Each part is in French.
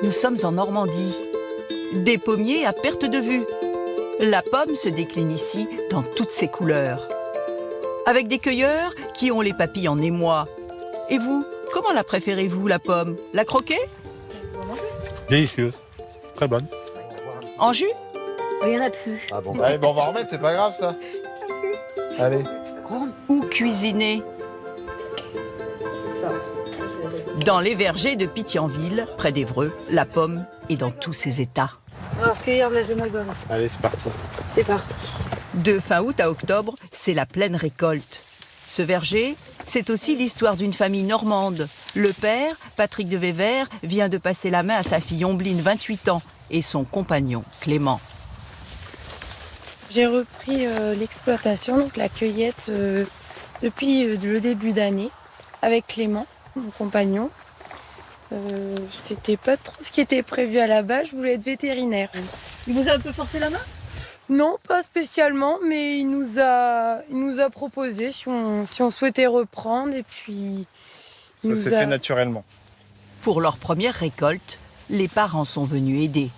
Nous sommes en Normandie. Des pommiers à perte de vue. La pomme se décline ici dans toutes ses couleurs. Avec des cueilleurs qui ont les papilles en émoi. Et vous, comment la préférez-vous, la pomme? La croquer? Délicieuse, très bonne. En jus? Il n'y en a plus. Ah bon, allez, bon, on va en remettre, c'est pas grave ça. Allez. Ou cuisiner? Dans les vergers de Pithianville, près d'Évreux, la pomme est dans tous ses états. Alors, cueillir de la Genagole. Allez, c'est parti. C'est parti. De fin août à octobre, c'est la pleine récolte. Ce verger, c'est aussi l'histoire d'une famille normande. Le père, Patrick de Vévert, vient de passer la main à sa fille Ombline, 28 ans, et son compagnon, Clément. J'ai repris l'exploitation, donc la cueillette, depuis le début d'année, avec Clément, mon compagnon. C'était pas trop ce qui était prévu à la base, je voulais être vétérinaire. Il vous a un peu forcé la main? Non, pas spécialement, mais il nous a proposé si on souhaitait reprendre, et puis... Ça s'est fait naturellement. Pour leur première récolte, les parents sont venus aider.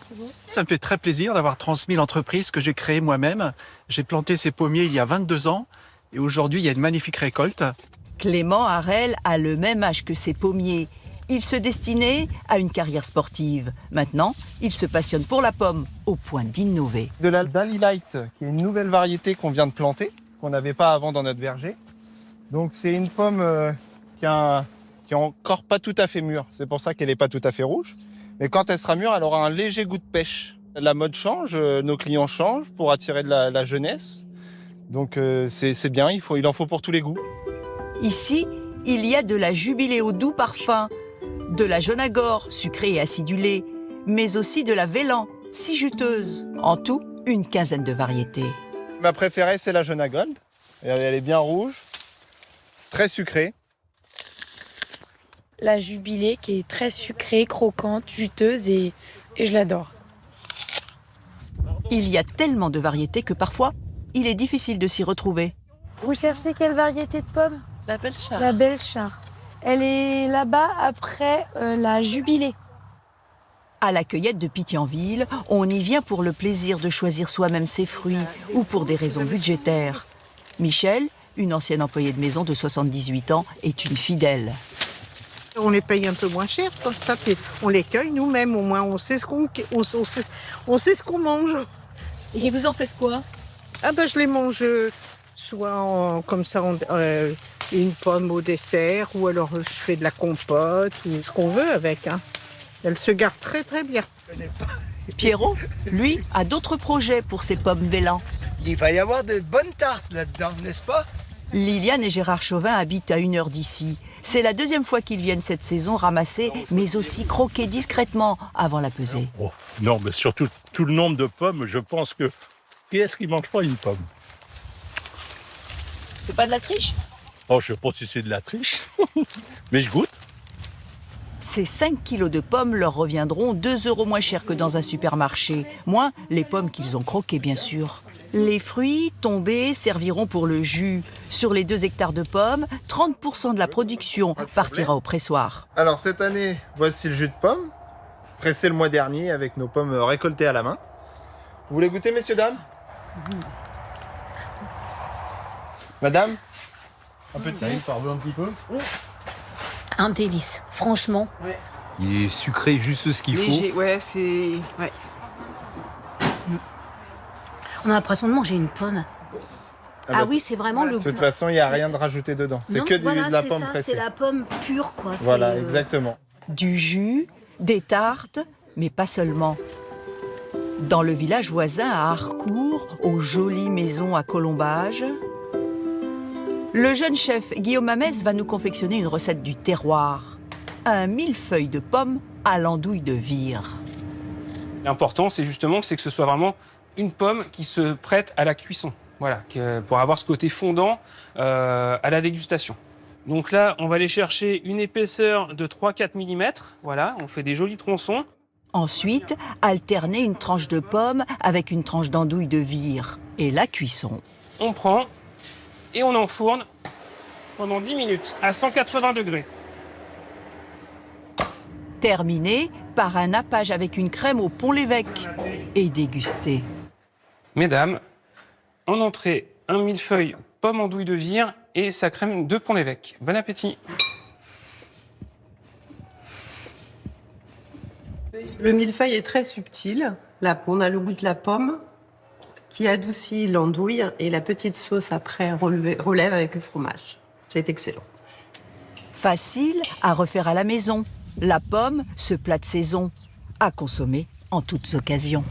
Ça me fait très plaisir d'avoir transmis l'entreprise que j'ai créée moi-même. J'ai planté ces pommiers il y a 22 ans et aujourd'hui, il y a une magnifique récolte. Clément Harel a le même âge que ses pommiers. Il se destinait à une carrière sportive. Maintenant, il se passionne pour la pomme, au point d'innover. De la Dali Light, qui est une nouvelle variété qu'on vient de planter, qu'on n'avait pas avant dans notre verger. Donc c'est une pomme qui est encore pas tout à fait mûre. C'est pour ça qu'elle n'est pas tout à fait rouge. Mais quand elle sera mûre, elle aura un léger goût de pêche. La mode change, nos clients changent pour attirer de la jeunesse. Donc c'est bien, il en faut pour tous les goûts. Ici, il y a de la jubilée au doux parfum, de la Jonagore, sucrée et acidulée, mais aussi de la Vélan, si juteuse. En tout, une quinzaine de variétés. Ma préférée, c'est la Jonagold. Elle est bien rouge, très sucrée. La Jubilée, qui est très sucrée, croquante, juteuse, et je l'adore. Il y a tellement de variétés que parfois, il est difficile de s'y retrouver. Vous cherchez quelle variété de pomme? La Belchar. La Belchar. Elle est là-bas après la Jubilée. À la cueillette de Pithianville, on y vient pour le plaisir de choisir soi-même ses fruits ou pour des raisons budgétaires. Michel, une ancienne employée de maison de 78 ans, est une fidèle. On les paye un peu moins cher, comme ça, puis on les cueille nous-mêmes, au moins on sait ce qu'on mange. Et vous en faites quoi? Ah ben je les mange soit comme ça, une pomme au dessert, ou alors je fais de la compote, ou ce qu'on veut avec. Hein. Elle se garde très très bien. Pierrot, lui, a d'autres projets pour ses pommes Vélan. Il va y avoir de bonnes tartes là-dedans, n'est-ce pas? Liliane et Gérard Chauvin habitent à 1 heure d'ici. C'est la deuxième fois qu'ils viennent cette saison ramasser, mais aussi croquer discrètement avant la pesée. Oh, non, mais surtout, tout le nombre de pommes, je pense que... Qui est-ce qui ne mange pas une pomme? C'est pas de la triche? Oh, je ne sais pas si c'est de la triche, mais je goûte. Ces 5 kilos de pommes leur reviendront 2 € moins cher que dans un supermarché. Moins les pommes qu'ils ont croquées, bien sûr. Les fruits tombés serviront pour le jus. Sur les 2 hectares de pommes, 30% de la production partira au pressoir. Alors cette année, voici le jus de pomme, pressé le mois dernier avec nos pommes récoltées à la main. Vous voulez goûter, messieurs, dames? Madame? Un petit? Parle un petit peu. Un délice, franchement. Il est sucré juste ce qu'il faut. Ouais, c'est... Ouais. On a l'impression de manger une pomme. Ah oui, c'est vraiment le De goût. toute façon, il n'y a rien de rajouté dedans. C'est Non, que voilà, de la c'est pomme ça, pressée. c'est la pomme pure, quoi. Voilà, C'est, exactement. Du jus, des tartes, mais pas seulement. Dans le village voisin à Harcourt, aux jolies maisons à colombage, le jeune chef Guillaume Mamès va nous confectionner une recette du terroir. Un millefeuille de pommes à l'andouille de vire. L'important, c'est justement que ce soit vraiment une pomme qui se prête à la cuisson. Voilà, pour avoir ce côté fondant à la dégustation. Donc là, on va aller chercher une épaisseur de 3-4 mm. Voilà, on fait des jolis tronçons. Ensuite, alterner une tranche de pomme avec une tranche d'andouille de vire. Et la cuisson. On prend et on enfourne pendant 10 minutes à 180 degrés. Terminé, par un nappage avec une crème au Pont-l'Évêque et dégustée. Mesdames, en entrée, un millefeuille pomme andouille de Vire et sa crème de Pont-l'Évêque. Bon appétit. Le millefeuille est très subtil. Là, on a le goût de la pomme qui adoucit l'andouille et la petite sauce après relève avec le fromage. C'est excellent. Facile à refaire à la maison. La pomme, ce plat de saison, à consommer en toutes occasions.